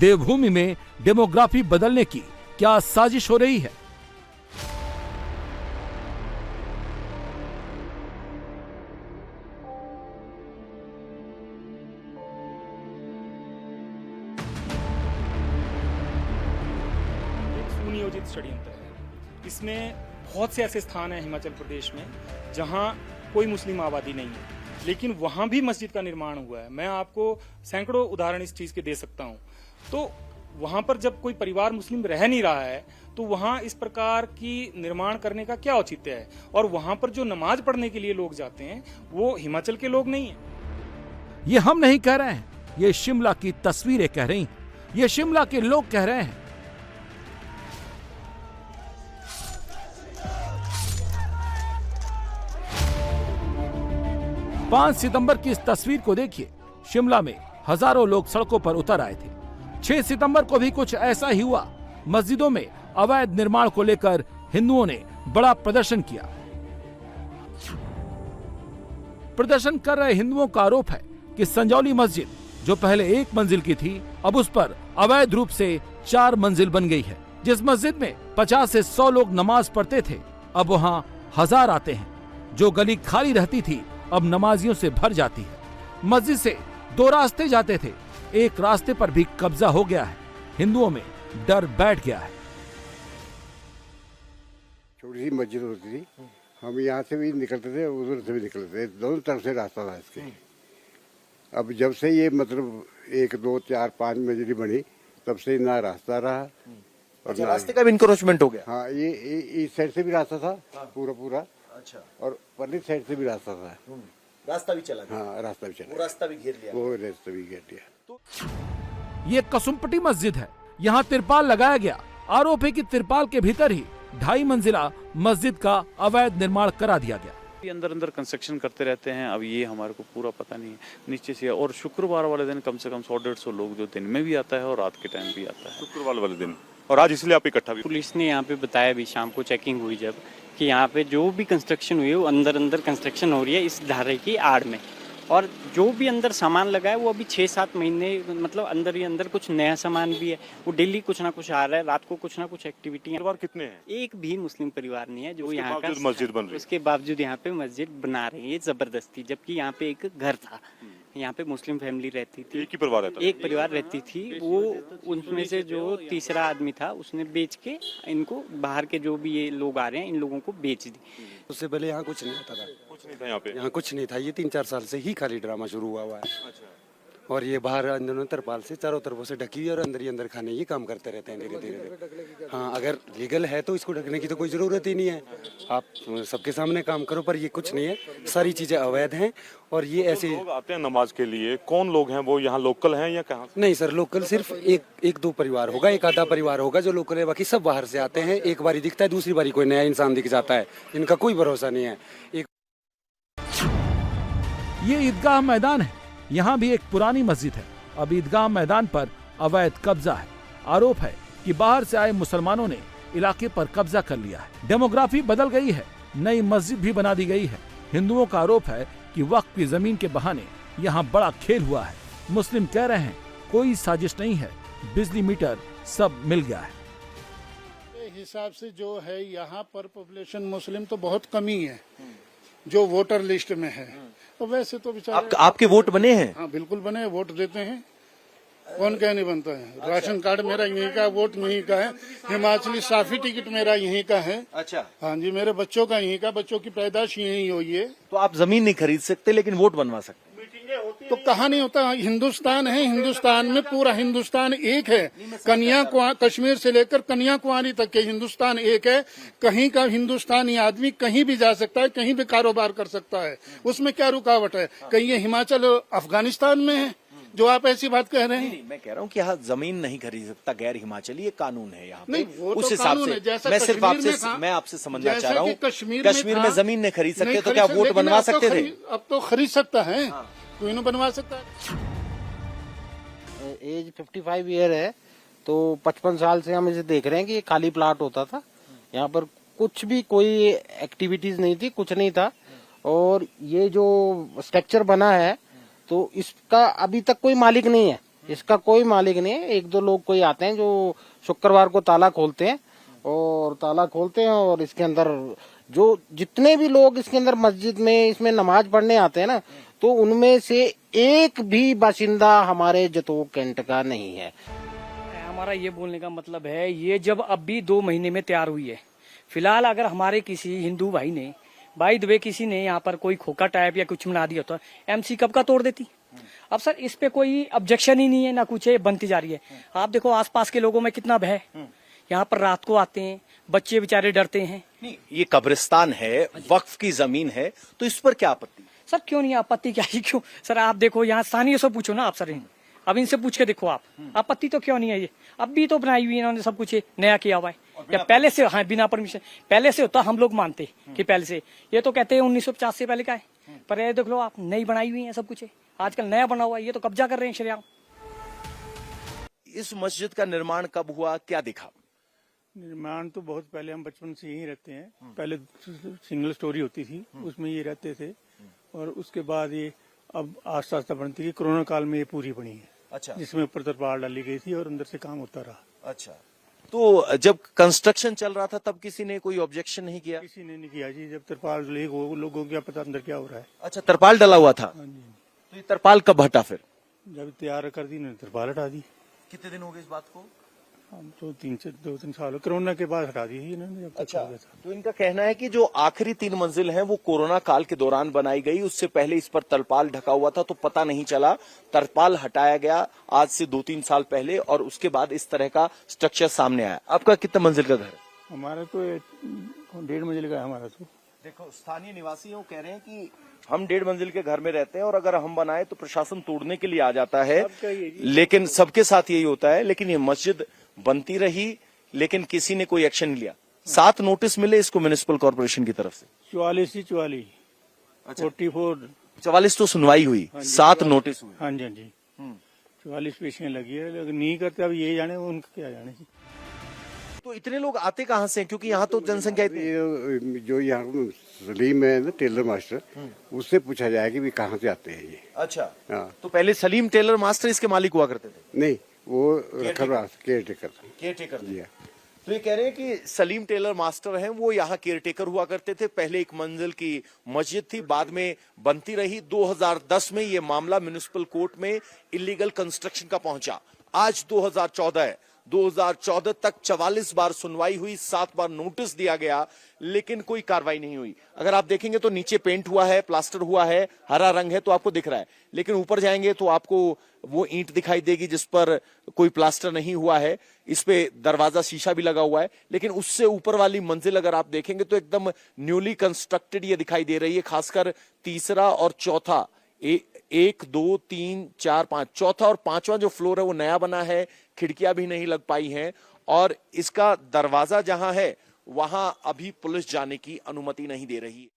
देवभूमि में डेमोग्राफी बदलने की क्या साजिश हो रही है? सुनियोजित षड्यंत्र है। इसमें बहुत से ऐसे स्थान हैं हिमाचल प्रदेश में जहां कोई मुस्लिम आबादी नहीं है, लेकिन वहां भी मस्जिद का निर्माण हुआ है। मैं आपको सैकड़ों उदाहरण इस चीज के दे सकता हूं। तो वहां पर जब कोई परिवार मुस्लिम रह नहीं रहा है तो वहां इस प्रकार की निर्माण करने का क्या औचित्य है? और वहां पर जो नमाज पढ़ने के लिए लोग जाते हैं वो हिमाचल के लोग नहीं है। ये हम नहीं कह रहे हैं, ये शिमला की तस्वीरें कह रही हैं, ये शिमला के लोग कह रहे हैं। पांच सितंबर की इस तस्वीर को देखिए। शिमला में हजारों लोग सड़कों पर उतर आए थे। 6 सितंबर को भी कुछ ऐसा ही हुआ। मस्जिदों में अवैध निर्माण को लेकर हिंदुओं ने बड़ा प्रदर्शन किया। प्रदर्शन कर रहे हिंदुओं का आरोप है कि संजौली मस्जिद जो पहले 1 मंजिल की थी, अब उस पर अवैध रूप से 4 मंजिल बन गई है। जिस मस्जिद में 50 से 100 लोग नमाज पढ़ते थे, अब वहाँ 1000 आते हैं। जो गली खाली रहती थी अब नमाजियों से भर जाती है। मस्जिद से 2 रास्ते जाते थे, एक रास्ते पर भी कब्जा हो गया है। हिंदुओं में डर बैठ गया है। छोटी सी मस्जिद होती थी, हम यहाँ से भी निकलते थे, उधर से भी निकलते थे, दोनों तरफ से रास्ता था इसके। अब जब से ये मतलब 1, 2, 4, 5 मंजिली बनी, तब से ना रास्ता रहा और अच्छा, रास्ते का भी इंक्रोचमेंट हो गया। हाँ, ये इस साइड से भी रास्ता था पूरा। अच्छा, और परली साइड से भी रास्ता था। रास्ता भी चला गया। हाँ, रास्ता भी चला, वो रास्ता भी घेर लिया। वो रास्ता भी घेर लिया। ये कसुम्पटी मस्जिद है, यहाँ तिरपाल लगाया गया। आरोप है कि तिरपाल के भीतर ही 2.5 मंजिला मस्जिद का अवैध निर्माण करा दिया गया। अंदर कंस्ट्रक्शन करते रहते हैं। अब ये हमारे को पूरा पता नहीं है नीचे से। और शुक्रवार वाले दिन कम से कम 100-150 लोग जो दिन में भी आता है और रात के टाइम भी आता है। शुक्रवार वाले दिन, और आज इसलिए आप इकट्ठा भी। पुलिस ने यहाँ पे बताया भी, शाम को चेकिंग हुई जब, कि यहाँ पे जो भी कंस्ट्रक्शन हुई है वो अंदर कंस्ट्रक्शन हो रही है इस धारे की आड़ में। और जो भी अंदर सामान लगा है वो अभी 6-7 महीने मतलब अंदर ही अंदर कुछ नया सामान भी है। वो डेली कुछ ना कुछ आ रहा है, रात को कुछ ना कुछ एक्टिविटी। परिवार कितने हैं? एक भी मुस्लिम परिवार नहीं है जो यहाँ का मस्जिद बन रही है। उसके बावजूद यहाँ पे मस्जिद बना रही है जबरदस्ती, जबकि यहाँ पे एक घर था, यहाँ पे मुस्लिम फैमिली रहती थी। एक ही परिवार रहता, एक परिवार रहती थी। वो उनमें से जो तीसरा आदमी था उसने बेच के इनको, बाहर के जो भी ये लोग आ रहे हैं, इन लोगों को बेच दी। उससे पहले यहाँ कुछ नहीं होता था। कुछ नहीं था यहाँ पे। यहाँ कुछ नहीं था। ये 3-4 साल से ही खाली ड्रामा शुरू हुआ है। अच्छा। और ये बाहर अंदर तरपाल से चारों तरफों से ढकी हुई और अंदर ही अंदर खाने ये काम करते रहते हैं धीरे धीरे। हाँ, अगर लीगल है तो इसको ढकने की तो कोई जरूरत ही नहीं है। आप सबके सामने काम करो, पर ये कुछ नहीं है, सारी चीजें अवैध हैं। और ये ऐसे लोग आते हैं नमाज के लिए, कौन लोग हैं वो? यहाँ लोकल हैं या कहाँ? नहीं सर, लोकल सिर्फ 1-2 परिवार होगा, 1 आधा परिवार होगा जो लोकल है। बाकी सब बाहर से आते हैं। एक बारी दिखता है, दूसरी बारी कोई नया इंसान दिख जाता है। इनका कोई भरोसा नहीं है। ये ईदगाह मैदान है, यहाँ भी एक पुरानी मस्जिद है। अब ईदगाह मैदान पर अवैध कब्जा है। आरोप है कि बाहर से आए मुसलमानों ने इलाके पर कब्जा कर लिया है। डेमोग्राफी बदल गई है, नई मस्जिद भी बना दी गई है। हिंदुओं का आरोप है कि वक्फ की जमीन के बहाने यहाँ बड़ा खेल हुआ है। मुस्लिम कह रहे हैं कोई साजिश नहीं है, बिजली मीटर सब मिल गया है। हिसाब से जो है यहाँ पर पॉपुलेशन मुस्लिम तो बहुत कमी है जो वोटर लिस्ट में है। तो वैसे तो बेचारे आपके वोट बने हैं? हाँ बिल्कुल बने, वोट देते हैं। कौन क्या नहीं बनता है। राशन कार्ड मेरा यहीं का, वोट यहीं का है। हिमाचली साफी टिकट मेरा यहीं का है। अच्छा। हाँ जी, मेरे बच्चों का यहीं का, बच्चों की पैदाश यहीं हुई है। तो आप जमीन नहीं खरीद सकते लेकिन वोट बनवा सकते। तो कहाँ नहीं होता। हिंदुस्तान है, हिंदुस्तान में पूरा हिंदुस्तान एक है। कश्मीर से लेकर कन्याकुमारी तक के हिंदुस्तान एक है। कहीं का हिंदुस्तानी आदमी कहीं भी जा सकता है, कहीं भी कारोबार कर सकता है। उसमें क्या रुकावट है? कहीं ये हिमाचल अफगानिस्तान में है जो आप ऐसी बात कह रहे हैं? नहीं, मैं कह रहा हूँ कि यहाँ जमीन नहीं खरीद सकता गैर हिमाचली, ये कानून है यहाँ पे। नहीं, वो उस तो हिसाब कानून से है, जैसा मैं सिर्फ मैं आपसे समझना चाह रहा हूँ। कश्मीर में जमीन नहीं खरीद सकते तो क्या वोट बनवा सकते थे? अब तो खरीद सकता है, कोई नहीं बनवा सकता। एज 55 ईयर है, तो 55 साल से हम इसे देख रहे हैं कि ये खाली प्लाट होता था। यहाँ पर कुछ भी कोई एक्टिविटीज नहीं थी, कुछ नहीं था। और ये जो स्ट्रक्चर बना है तो इसका अभी तक कोई मालिक नहीं है। इसका कोई मालिक नहीं है। एक दो लोग कोई आते हैं जो शुक्रवार को ताला खोलते हैं और इसके अंदर जो जितने भी लोग इसके अंदर मस्जिद में इसमें नमाज पढ़ने आते हैं ना, तो उनमें से एक भी बाशिंदा हमारे जतोग कैंट का नहीं है। हमारा ये बोलने का मतलब है, ये जब अब भी 2 महीने में तैयार हुई है, फिलहाल अगर हमारे किसी हिंदू भाई ने बाय द वे किसी ने यहाँ पर कोई खोखा टाइप या कुछ बना दिया होता, एमसी कब का तोड़ देती। अब सर इस पे कोई ऑब्जेक्शन ही नहीं है, ना कुछ है, बनती जा रही है। आप देखो आसपास के लोगों में कितना भय, यहाँ पर रात को आते हैं, बच्चे बेचारे डरते हैं। नहीं, ये कब्रिस्तान है, वक्फ की जमीन है, तो इस पर क्या आपत्ति? सर क्यों नहीं आपत्ति, क्या ही क्यों सर, आप देखो यहाँ स्थानीय से पूछो ना आप सर, अब इनसे पूछ के देखो आप, आपत्ति तो क्यों नहीं है। ये अब भी तो बनाई हुई इन्होंने सब कुछ नया किया हुआ है, या पहले से, हाँ बिना परमिशन पहले से होता, हम लोग मानते कि पहले से। ये तो कहते हैं 1950 से पहले का है, पर ये देख लो आप, नई बनाई हुई है सब कुछ है, आजकल नया बना हुआ है, ये तो कब्जा कर रहे हैं शरिया। इस मस्जिद का निर्माण कब हुआ, क्या दिखा? निर्माण तो बहुत पहले, हम बचपन से यहीं रहते हैं। पहले सिंगल स्टोरी होती थी, उसमें ये रहते थे, और उसके बाद ये अब आस्ता आस्ता बनती है। कोरोना काल में ये पूरी बनी है। अच्छा, जिसमें ऊपर तरपाल डाली गई थी और अंदर से काम होता रहा। अच्छा, तो जब कंस्ट्रक्शन चल रहा था तब किसी ने कोई ऑब्जेक्शन नहीं किया? किसी ने नहीं किया जी, जब तरपाल डली लोगों को क्या पता अंदर क्या हो रहा है। अच्छा, तरपाल डला हुआ था, हाँ जी। तो ये तरपाल कब हटा फिर? जब तैयार कर दी ना, तरपाल हटा दी। कितने दिन हो गए इस बात को? हम तो 2-3 साल कोरोना के बाद हटा दी थी इन्होंने, जब तक अच्छा, हो गया था। तो इनका कहना है कि जो आखिरी 3 मंजिल हैं वो कोरोना काल के दौरान बनाई गई, उससे पहले इस पर तरपाल ढका हुआ था तो पता नहीं चला, तरपाल हटाया गया आज से 2-3 साल पहले, और उसके बाद इस तरह का स्ट्रक्चर सामने आया। आपका कितना मंजिल का घर है? हमारा तो 1.5 मंजिल का है हमारा तो। देखो, स्थानीय निवासी वो कह रहे हैं कि हम 1.5 मंजिल के घर में रहते हैं और अगर हम बनाए तो प्रशासन तोड़ने के लिए आ जाता है, लेकिन सबके साथ यही होता है। लेकिन ये मस्जिद बनती रही, लेकिन किसी ने कोई एक्शन नहीं लिया। 7 नोटिस मिले इसको म्युनिसिपल कॉर्पोरेशन की तरफ से। 44 44 44 तो सुनवाई हुई, 7 नोटिस हुए। हाँ जी, हाँ जी, 44 पेशियां लगी है, लेकिन नहीं करते। अब ये जाने उनका क्या जाने। तो इतने लोग आते कहाँ से? क्योंकि यहाँ तो जनसंख्या इतनी। ये जो यहाँ सलीम है ना, टेलर मास्टर, उससे पूछा जाए कि भी कहाँ से आते हैं ये। अच्छा, हाँ, तो पहले सलीम टेलर मास्टर इसके मालिक हुआ करते थे? नहीं, वो केयर टेकर दिया। तो ये कह रहे हैं कि सलीम टेलर मास्टर हैं, वो यहाँ केयरटेकर हुआ करते थे। पहले 1 मंजिल की मस्जिद थी, बाद में बनती रही। 2010 में ये मामला म्युनिसिपल कोर्ट में इलीगल कंस्ट्रक्शन का पहुंचा। आज 2014 है, 2014 तक 44 बार सुनवाई हुई, 7 बार नोटिस दिया गया, लेकिन कोई कार्रवाई नहीं हुई। अगर आप देखेंगे तो नीचे पेंट हुआ है, प्लास्टर हुआ है, हरा रंग है तो आपको दिख रहा है, लेकिन ऊपर जाएंगे तो आपको वो ईंट दिखाई देगी जिस पर कोई प्लास्टर नहीं हुआ है। इस पे दरवाजा शीशा भी लगा हुआ है, लेकिन उससे ऊपर वाली मंजिल अगर आप देखेंगे तो एकदम न्यूली कंस्ट्रक्टेड ये दिखाई दे रही है। खासकर तीसरा और चौथा, 1, 2, 3, 4, 5, चौथा और 5वां जो फ्लोर है वो नया बना है, खिड़कियां भी नहीं लग पाई हैं, और इसका दरवाजा जहां है वहां अभी पुलिस जाने की अनुमति नहीं दे रही।